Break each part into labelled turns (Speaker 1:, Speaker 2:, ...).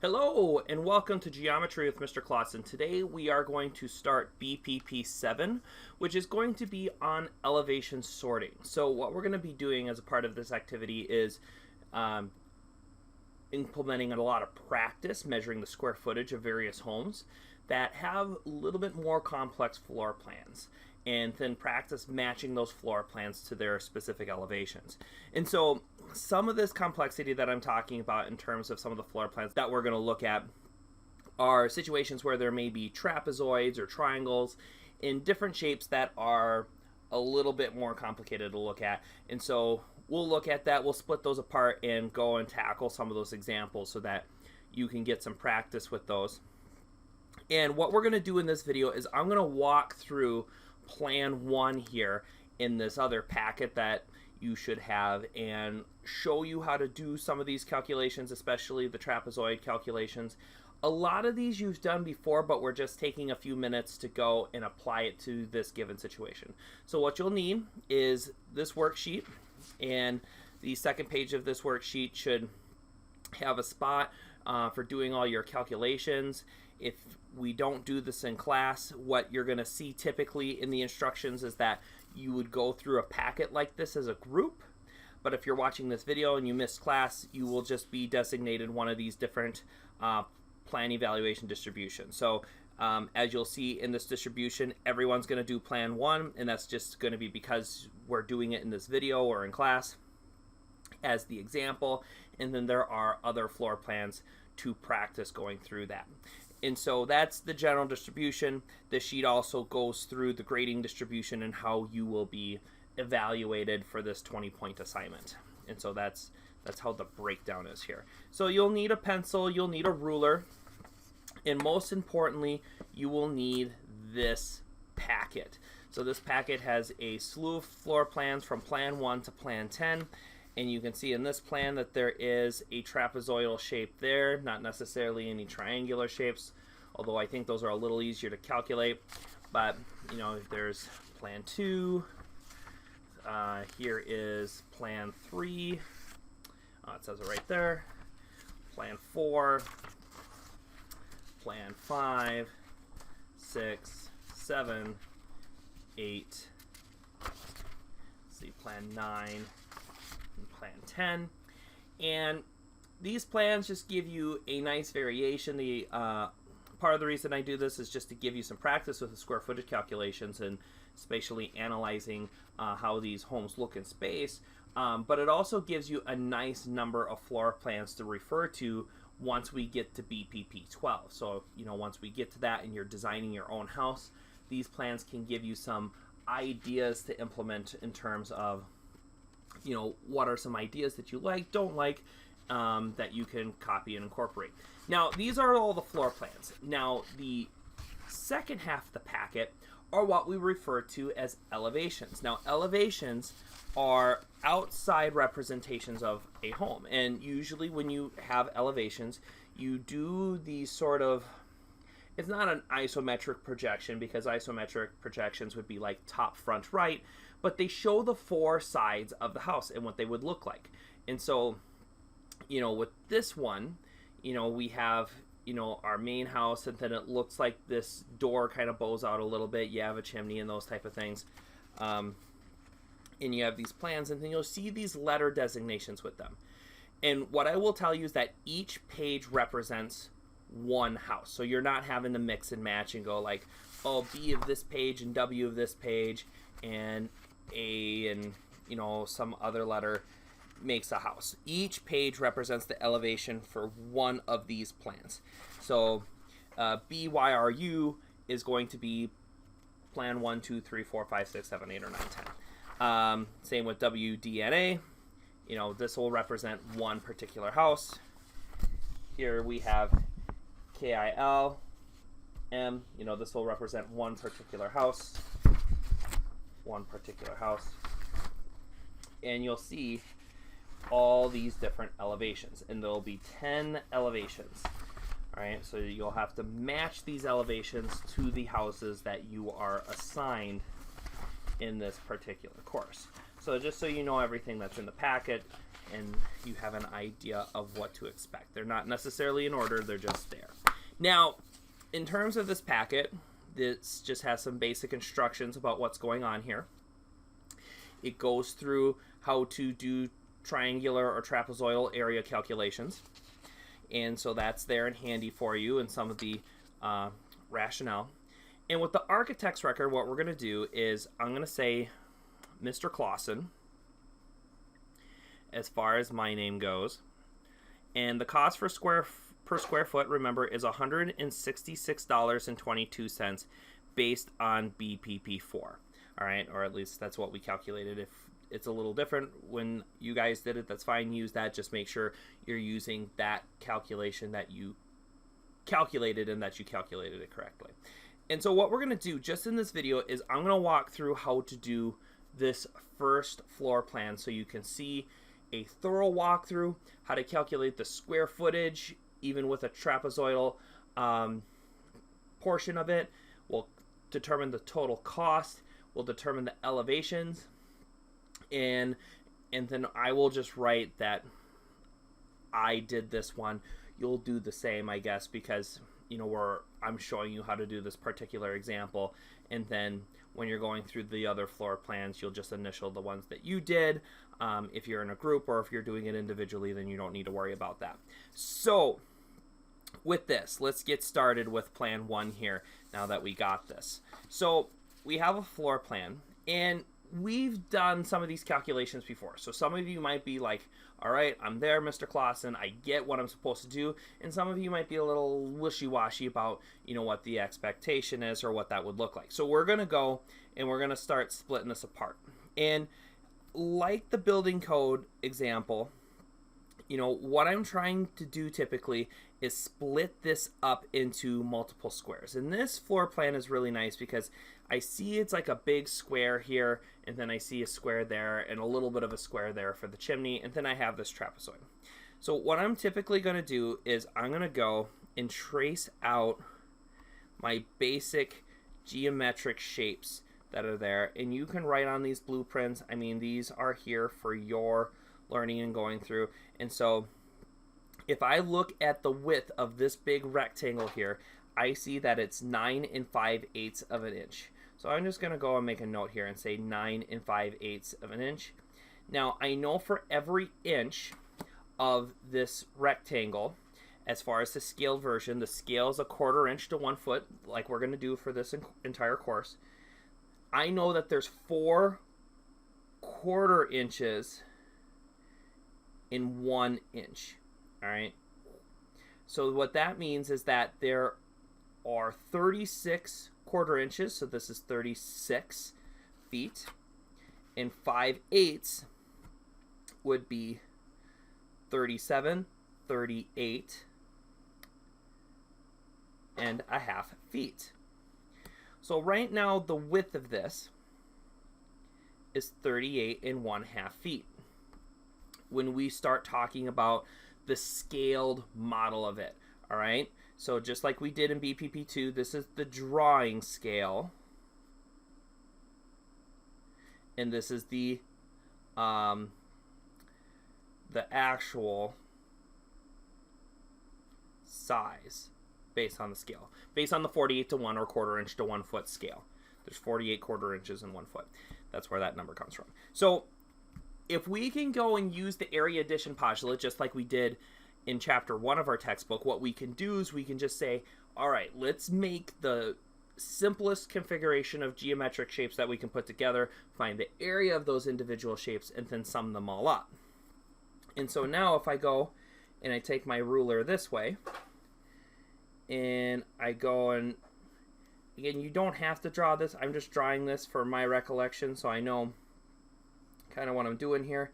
Speaker 1: Hello and welcome to Geometry with Mr. Clausen. Today we are going to start BPP 7, which is going to be on elevation sorting. So what we're going to be doing as a part of this activity is implementing a lot of practice measuring the square footage of various homes that have a little bit more complex floor plans, and then practice matching those floor plans to their specific elevations. And so some of this complexity that I'm talking about in terms of some of the floor plans that we're going to look at are situations where there may be trapezoids or triangles in different shapes that are a little bit more complicated to look at. And so we'll look at that, we'll split those apart and go and tackle some of those examples so that you can get some practice with those. And what we're going to do in this video is I'm going to walk through plan 1 here in this other packet that you should have and show you how to do some of these calculations, especially the trapezoid calculations. A lot of these you've done before, but we're just taking a few minutes to go and apply it to this given situation. So what you'll need is this worksheet, and the second page of this worksheet should have a spot for doing all your calculations. If we don't do this in class, what you're going to see typically in the instructions is that you would go through a packet like this as a group. But if you're watching this video and you missed class, you will just be designated one of these different plan evaluation distributions. So as you'll see in this distribution, everyone's going to do plan 1, and that's just going to be because we're doing it in this video or in class as the example. And then there are other floor plans to practice going through that. And so that's the general distribution. The sheet also goes through the grading distribution and how you will be evaluated for this 20-point assignment. And so that's how the breakdown is here. So you'll need a pencil, you'll need a ruler, and most importantly, you will need this packet. So this packet has a slew of floor plans from plan 1 to plan 10. And you can see in this plan that there is a trapezoidal shape there, not necessarily any triangular shapes, although I think those are a little easier to calculate. But, you know, there's plan 2. Here is plan 3. It says it right there. Plan 4. Plan 5. 6. 7. 8. Let's see, plan 9. Plan 10, and these plans just give you a nice variation. The part of the reason I do this is just to give you some practice with the square footage calculations and spatially analyzing how these homes look in space, but it also gives you a nice number of floor plans to refer to once we get to BPP 12. So, you know, once we get to that and you're designing your own house, these plans can give you some ideas to implement in terms of, you know, what are some ideas that you like, don't like, that you can copy and incorporate. Now, these are all the floor plans. Now, the second half of the packet are what we refer to as elevations. Now, elevations are outside representations of a home. And usually when you have elevations, you do these sort of, it's not an isometric projection, because isometric projections would be like top, front, right, but they show the 4 sides of the house and what they would look like. And so, you know, with this one, you know, we have, you know, our main house, and then it looks like this door kind of bows out a little bit. You have a chimney and those type of things. And you have these plans, and then you'll see these letter designations with them. And what I will tell you is that each page represents one house. So you're not having to mix and match and go like, oh, B of this page and W of this page and A and, you know, some other letter makes a house. Each page represents the elevation for one of these plans. So BYRU is going to be plan 1, 2, 3, 4, 5, 6, 7, 8, or 9, 10. Same with WDNA. You know, this will represent one particular house. Here we have KILM. You know, this will represent one particular house. One particular house. And you'll see all these different elevations, and there'll be 10 elevations. All right, so you'll have to match these elevations to the houses that you are assigned in this particular course. So just so you know everything that's in the packet, and you have an idea of what to expect. They're not necessarily in order, they're just there. Now, in terms of this packet, this just has some basic instructions about what's going on here. It goes through how to do triangular or trapezoidal area calculations. And so that's there and handy for you and some of the rationale. And with the architect's record, what we're going to do is I'm going to say Mr. Clausen as far as my name goes. And the cost per square foot, remember, is $166.22 based on BPP 4. All right, or at least that's what we calculated. If it's a little different when you guys did it, that's fine. Use that. Just make sure you're using that calculation that you calculated and that you calculated it correctly. And so what we're going to do just in this video is I'm going to walk through how to do this first floor plan so you can see a thorough walkthrough, how to calculate the square footage, even with a trapezoidal portion of it. We'll determine the total cost. We'll determine the elevations. And then I will just write that I did this one. You'll do the same, I guess, because I'm showing you how to do this particular example, and then when you're going through the other floor plans, you'll just initial the ones that you did. If you're in a group or if you're doing it individually, then you don't need to worry about that. So with this, let's get started with plan 1 here now that we got this. So we have a floor plan, and we've done some of these calculations before. So some of you might be like, all right, I'm there, Mr. Clausen, I get what I'm supposed to do. And some of you might be a little wishy-washy about, what the expectation is or what that would look like. So we're going to go and we're going to start splitting this apart. And like the building code example, what I'm trying to do typically is split this up into multiple squares. And this floor plan is really nice because I see it's like a big square here, and then I see a square there, and a little bit of a square there for the chimney, and then I have this trapezoid. So what I'm typically going to do is I'm going to go and trace out my basic geometric shapes that are there, and you can write on these blueprints. I mean, these are here for your learning and going through. And so if I look at the width of this big rectangle here, I see that it's 9 5/8 of an inch. So I'm just going to go and make a note here and say 9 5/8 of an inch. Now I know for every inch of this rectangle, as far as the scaled version, the scale is 1/4 inch to 1 foot, like we're going to do for this entire course. I know that there's 4 1/4 inches in 1 inch. All right. So what that means is that there are 36 1/4 inches. So this is 36 feet. And 5/8 would be 37, 38 and a half feet. So right now the width of this is 38 1/2 feet. When we start talking about the scaled model of it, all right? So just like we did in BPP 2, this is the drawing scale. And this is the actual size based on the scale. Based on the 48 to 1 or 1/4 inch to 1 foot scale. There's 48 1/4 inches in 1 foot. That's where that number comes from. So if we can go and use the area addition postulate just like we did in chapter 1 of our textbook, what we can do is we can just say, all right, let's make the simplest configuration of geometric shapes that we can put together, find the area of those individual shapes, and then sum them all up. And so now if I go and I take my ruler this way, and I go and, again, you don't have to draw this. I'm just drawing this for my recollection so I know kind of what I'm doing here.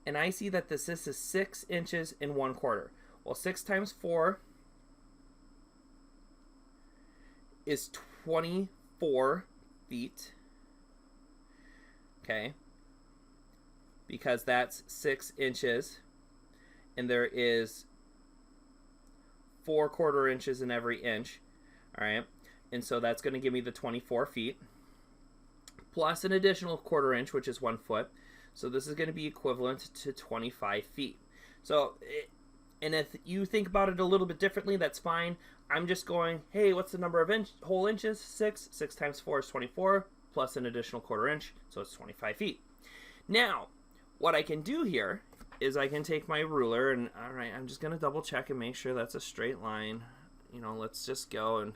Speaker 1: And I see that this is 6 inches and 1/4. Well, 6 times 4 is 24 feet. Okay. Because that's 6 inches. And there is 4 1/4 inches in every inch. All right. And so that's going to give me the 24 feet. Plus an additional 1/4 inch, which is 1 foot. So this is going to be equivalent to 25 feet. So, and if you think about it a little bit differently, that's fine. I'm just going, hey, what's the number of whole inches? 6. 6 times 4 is 24, plus an additional quarter inch, so it's 25 feet. Now, what I can do here is I can take my ruler, and all right, I'm just going to double check and make sure that's a straight line. You know, let's just go and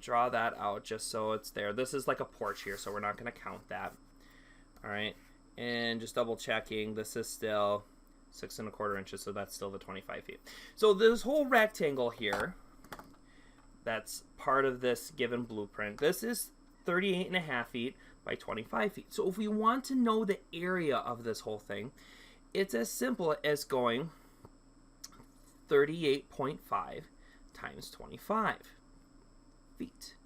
Speaker 1: draw that out just so it's there. This is like a porch here, so we're not going to count that. All right, and just double checking, this is still 6 1/4 inches, so that's still the 25 feet. So this whole rectangle here, that's part of this given blueprint, this is 38.5 feet by 25 feet. So if we want to know the area of this whole thing, it's as simple as going 38.5 times 25 feet.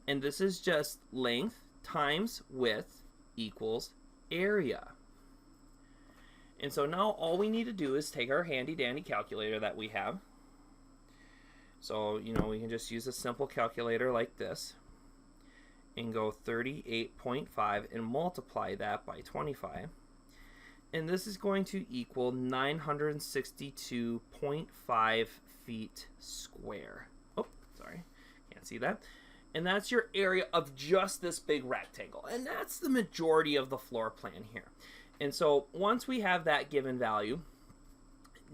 Speaker 1: And this is just length times width equals area. And so now all we need to do is take our handy dandy calculator that we have. So, you know, we can just use a simple calculator like this and go 38.5 and multiply that by 25. And this is going to equal 962.5 feet square. Oh, sorry. Can't see that. And that's your area of just this big rectangle. And that's the majority of the floor plan here. And so once we have that given value,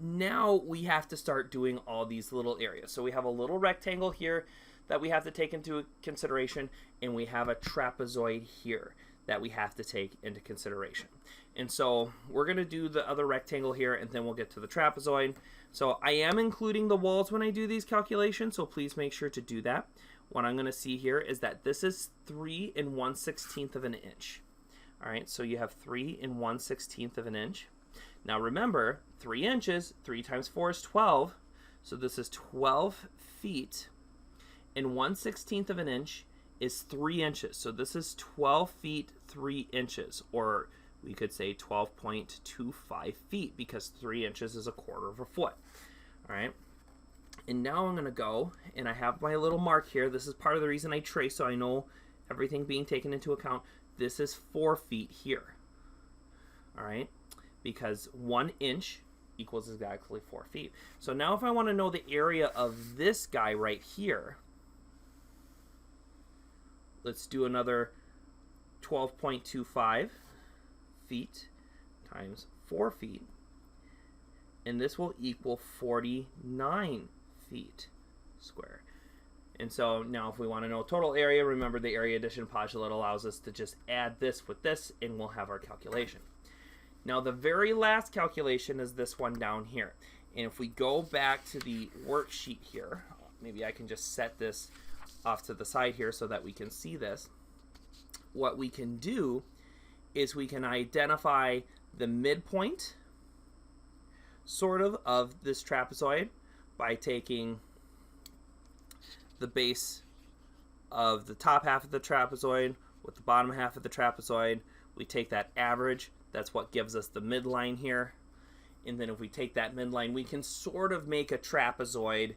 Speaker 1: now we have to start doing all these little areas. So we have a little rectangle here that we have to take into consideration, and we have a trapezoid here that we have to take into consideration. And so we're going to do the other rectangle here, and then we'll get to the trapezoid. So I am including the walls when I do these calculations, so please make sure to do that. What I'm going to see here is that this is 3 1/16 of an inch. All right, so you have 3 1/16 of an inch. Now remember, 3 inches, 3 times 4 is 12. So this is 12 feet, and 1/16 of an inch is 3 inches. So this is 12 feet, 3 inches, or we could say 12.25 feet, because 3 inches is 1/4 of a foot. All right. And now I'm going to go, and I have my little mark here. This is part of the reason I trace, so I know everything being taken into account. This is 4 feet here. All right. Because 1 inch equals exactly 4 feet. So now if I want to know the area of this guy right here, let's do another 12.25 feet times 4 feet. And this will equal 49 feet square. And so now if we want to know total area, remember the area addition postulate allows us to just add this with this, and we'll have our calculation. Now the very last calculation is this one down here. And if we go back to the worksheet here, maybe I can just set this off to the side here so that we can see this. What we can do is we can identify the midpoint sort of this trapezoid by taking the base of the top half of the trapezoid with the bottom half of the trapezoid. We take that average. That's what gives us the midline here. And then if we take that midline, we can sort of make a trapezoid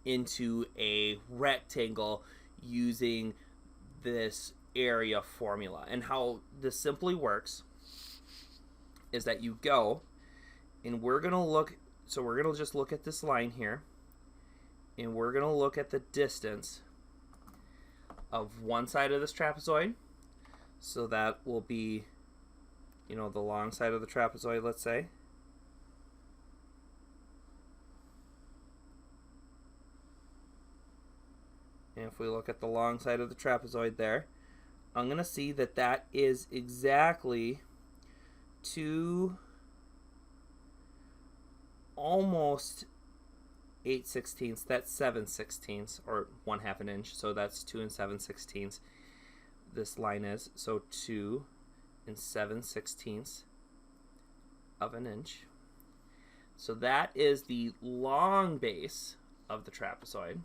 Speaker 1: into a rectangle using this area formula. And how this simply works is that you go, and we're going to look, so we're going to just look at this line here, and we're going to look at the distance of one side of this trapezoid. So that will be, you know, the long side of the trapezoid, let's say. And if we look at the long side of the trapezoid there, I'm going to see that that is exactly almost 8/16. That's 7/16, or 1/2 an inch. So that's 2 7/16. This line is, so 2 7/16 of an inch. So that is the long base of the trapezoid.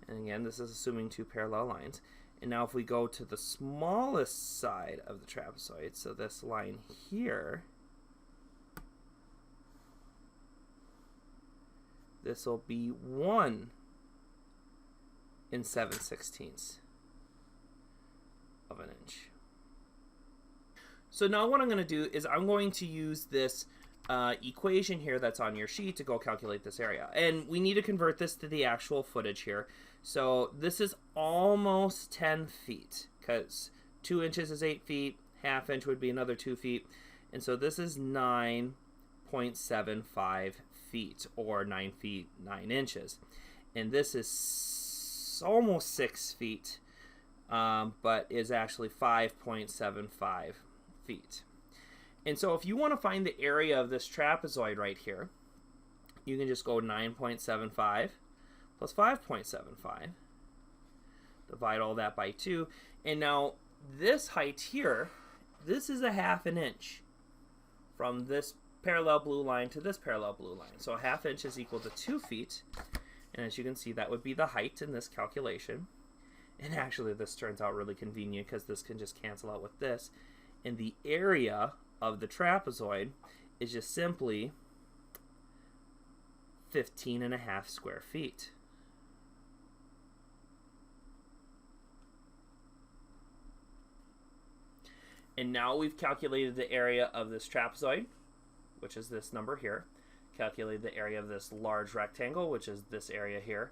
Speaker 1: And again, this is assuming 2 parallel lines. And now if we go to the smallest side of the trapezoid, so this line here, this will be 1 7/16 of an inch. So now what I'm going to do is I'm going to use this equation here that's on your sheet to go calculate this area. And we need to convert this to the actual footage here. So this is almost 10 feet because 2 inches is 8 feet, half inch would be another 2 feet. And so this is 9.75 feet, or 9 feet 9 inches. And this is almost 6 feet, but is actually 5.75 feet. And so if you want to find the area of this trapezoid right here, you can just go 9.75 plus 5.75. Divide all that by 2. And now this height here, this is a half an inch from this parallel blue line to this parallel blue line. So a half inch is equal to 2 feet. And as you can see, that would be the height in this calculation. And actually this turns out really convenient because this can just cancel out with this. And the area of the trapezoid is just simply 15.5 square feet. And now we've calculated the area of this trapezoid, which is this number here. Calculated the area of this large rectangle, which is this area here.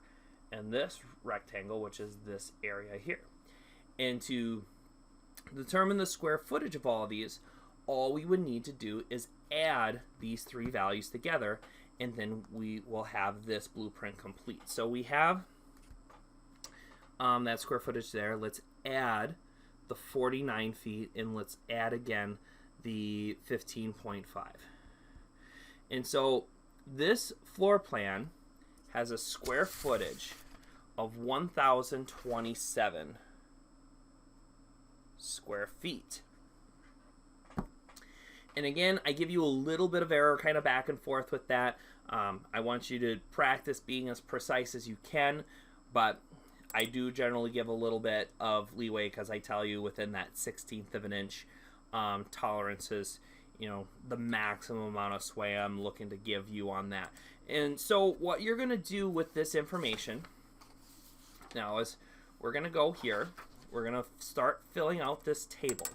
Speaker 1: And this rectangle, which is this area here. And to determine the square footage of all of these, all we would need to do is add these three values together, and then we will have this blueprint complete. So we have that square footage there. Let's add the 49 feet, and let's add again the 15.5. And so this floor plan has a square footage of 1,027 square feet. And again, I give you a little bit of error kind of back and forth with that. I want you to practice being as precise as you can, but I do generally give a little bit of leeway because I tell you within that 1/16 of an inch tolerance is, you know, the maximum amount of sway I'm looking to give you on that. And so what you're going to do with this information now is we're going to go here. We're going to start filling out this table.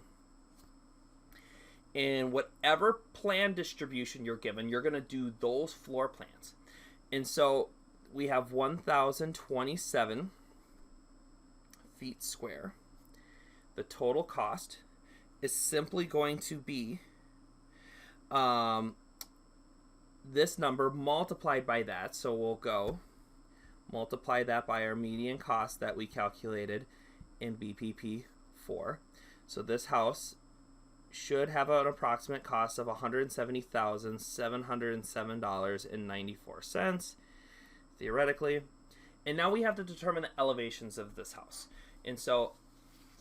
Speaker 1: And whatever plan distribution you're given, you're going to do those floor plans. And so we have 1,027 feet square. The total cost is simply going to be this number multiplied by that. So we'll go multiply that by our median cost that we calculated in BPP 4. So this house should have an approximate cost of $170,707.94 theoretically. And now we have to determine the elevations of this house. And so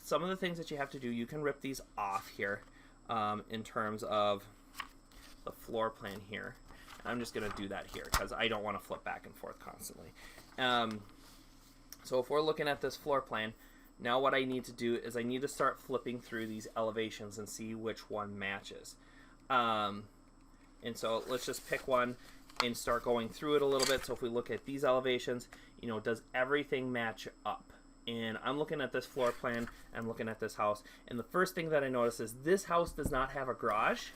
Speaker 1: some of the things that you have to do, you can rip these off here in terms of the floor plan here. And I'm just going to do that here because I don't want to flip back and forth constantly. So if we're looking at this floor plan, now what I need to do is I need to start flipping through these elevations and see which one matches. And so let's just pick one and start going through it a little bit. So if we look at these elevations, you know, does everything match up? And I'm looking at this floor plan, I'm looking at this house, and the first thing that I notice is this house does not have a garage.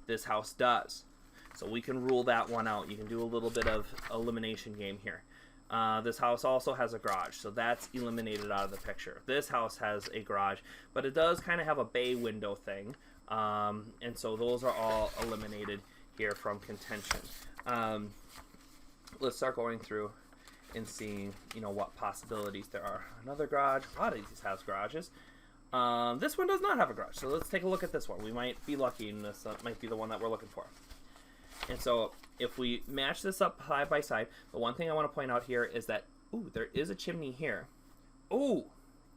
Speaker 1: This house does. So we can rule that one out. You can do a little bit of elimination game here. This house also has a garage, so that's eliminated out of the picture. This house has a garage, but it does kind of have a bay window thing, and so those are all eliminated here from contention. Let's start going through and seeing, you know, what possibilities there are. Another garage. A lot of these has garages. This one does not have a garage, so let's take a look at this one. We might be lucky, and this might be the one that we're looking for. And so if we match this up side by side, the one thing I want to point out here is that, ooh, there is a chimney here. Ooh,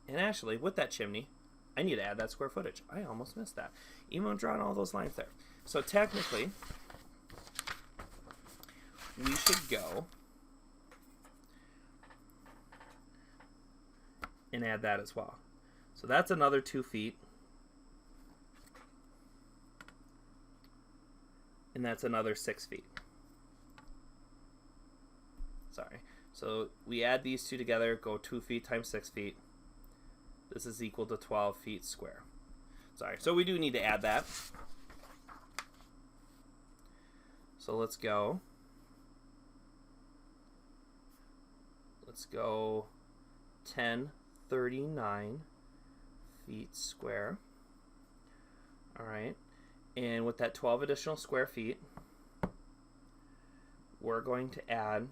Speaker 1: and actually with that chimney, I need to add that square footage. I almost missed that. Even though I'm drawing all those lines there. So technically, we should go and add that as well. So that's another 2 feet. And that's another 6 feet. Sorry. So we add these two together, go 2 feet times 6 feet. This is equal to 12 feet square. Sorry, so we do need to add that. So let's go 1039 feet square. All right, and with that 12 additional square feet, we're going to add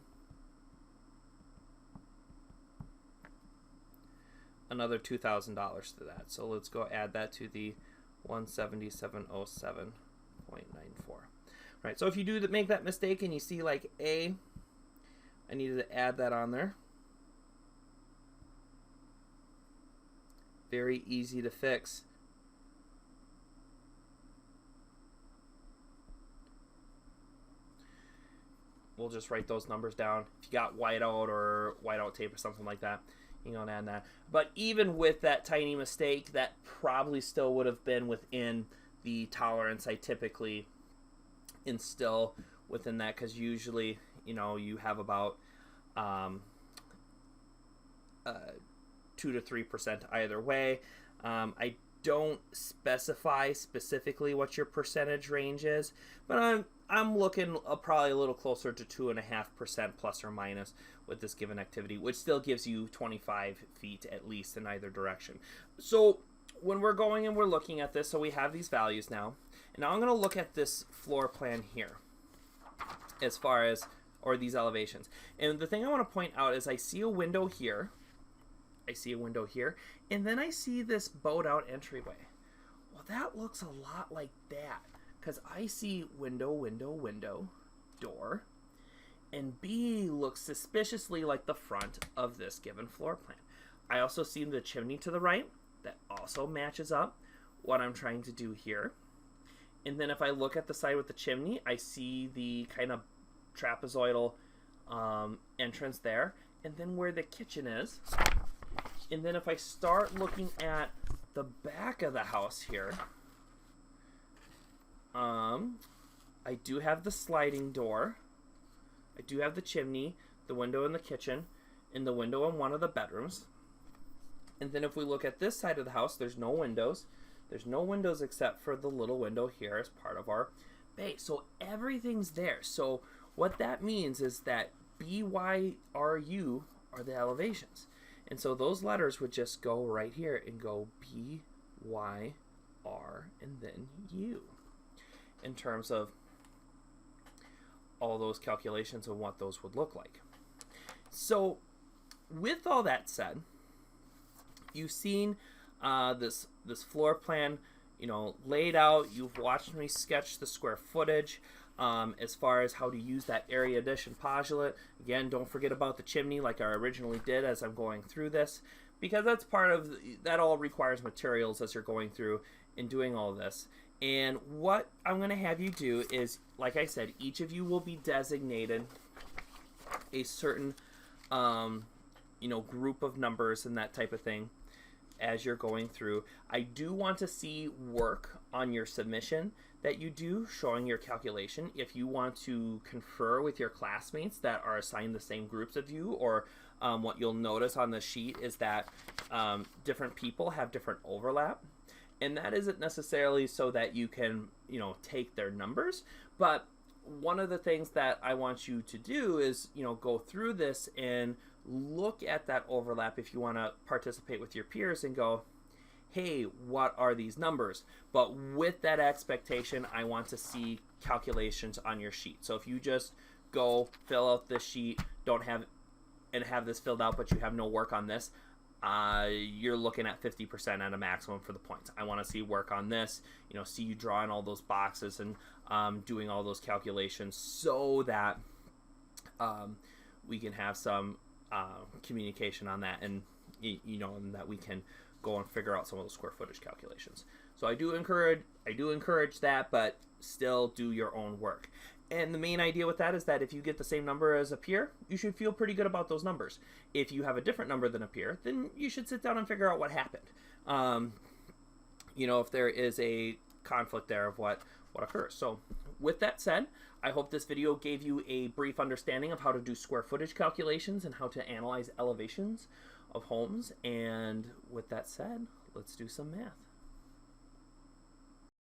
Speaker 1: another $2,000 to that. So let's go add that to the 17707.94. Right, so if you do make that mistake and you see like A, I needed to add that on there. Very easy to fix. We'll just write those numbers down. If you got whiteout or whiteout tape or something like that, you can add that. But even with that tiny mistake, that probably still would have been within the tolerance I typically instill within that, because usually, you know, you have about 2 to 3% either way. I don't specify specifically what your percentage range is, but I'm looking probably a little closer to 2.5% plus or minus with this given activity, which still gives you 25 feet at least in either direction. So when we're going and we're looking at this, so we have these values now, and now I'm going to look at this floor plan here as far as, or these elevations. And the thing I want to point out is I see a window here, and then I see this bowed out entryway. Well, that looks a lot like that, because I see window, window, window, door, and B looks suspiciously like the front of this given floor plan. I also see the chimney to the right. That also matches up what I'm trying to do here. And then if I look at the side with the chimney, I see the kind of trapezoidal entrance there, and then where the kitchen is. And then if I start looking at the back of the house here, I do have the sliding door, I do have the chimney, the window in the kitchen, and the window in one of the bedrooms. And then if we look at this side of the house, there's no windows. There's no windows except for the little window here as part of our bay. So everything's there. So what that means is that BYRU are the elevations. And so those letters would just go right here and go B, Y, R, and then U in terms of all those calculations and what those would look like. So with all that said, you've seen this floor plan, you know, laid out. You've watched me sketch the square footage. As far as how to use that area addition postulate. Again, don't forget about the chimney like I originally did as I'm going through this, because that's part of, that all requires materials as you're going through and doing all this. And what I'm going to have you do is, like I said, each of you will be designated a certain, you know, group of numbers and that type of thing as you're going through. I do want to see work on your submission that you do showing your calculation. If you want to confer with your classmates that are assigned the same groups of you, or what you'll notice on the sheet is that different people have different overlap, and that isn't necessarily so that you can, you know, take their numbers, but one of the things that I want you to do is, you know, go through this and look at that overlap if you want to participate with your peers and go, hey, what are these numbers? But with that expectation, I want to see calculations on your sheet. So if you just go fill out this sheet, don't have this filled out, but you have no work on this, you're looking at 50% at a maximum for the points. I want to see work on this, you know, see you drawing all those boxes and doing all those calculations so that we can have some communication on that, and you know, and that we can go and figure out some of those square footage calculations. So I do encourage that, but still do your own work. And the main idea with that is that if you get the same number as a peer, you should feel pretty good about those numbers. If you have a different number than a peer, then you should sit down and figure out what happened. You know, if there is a conflict there of what occurs. So with that said, I hope this video gave you a brief understanding of how to do square footage calculations and how to analyze elevations of homes. And with that said, let's do some math.